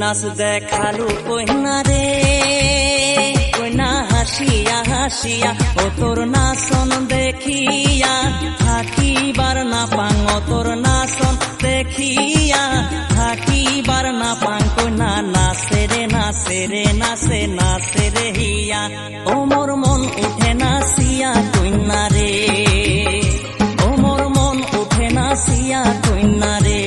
নাচ দেখালো কইনা রে কইনা হাসিয়া হাসিয়া ও তোর নাচন দেখিয়া থাকিবার না পাং ও তোর নাচন দেখিয়া থাকিবার না পাং কইনা নাচে রে নাচে রে নাচে নাচে রে হিয়া ও মোর মন উঠে নাচিয়া কইনা রে ও মোর মন উঠে নাচিয়া কইনা রে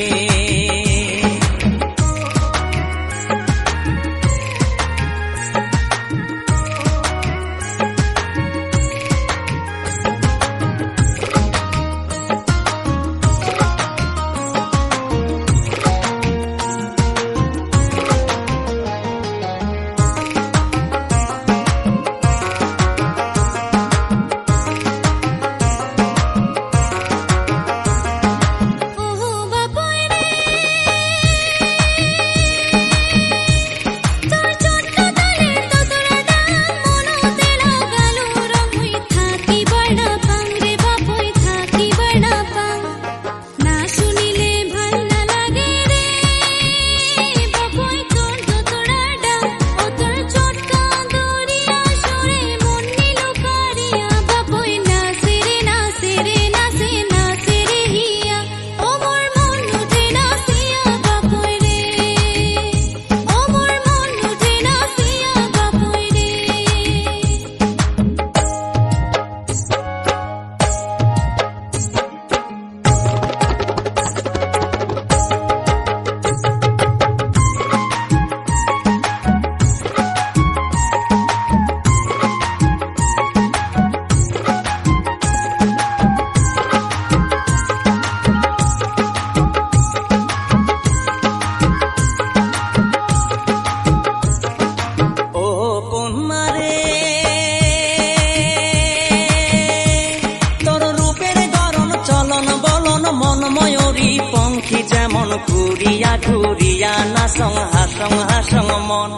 যেমন ঘুরিয়া ঘুরিয়া নাচং হাসং হাসং মন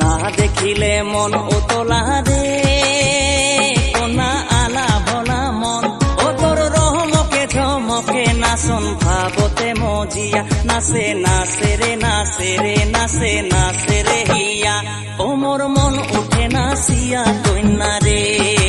না দেখিলে মন উতলা রে কোনা আলা ভোলা মন ও তোর রহমকে ঝমকে নাচন ভাবতে মজিয়া নাচে নাচে রে নাচে রে নাচে নাচে রে হিয়া ও মোর মন উঠে নাচিয়া কইনা রে।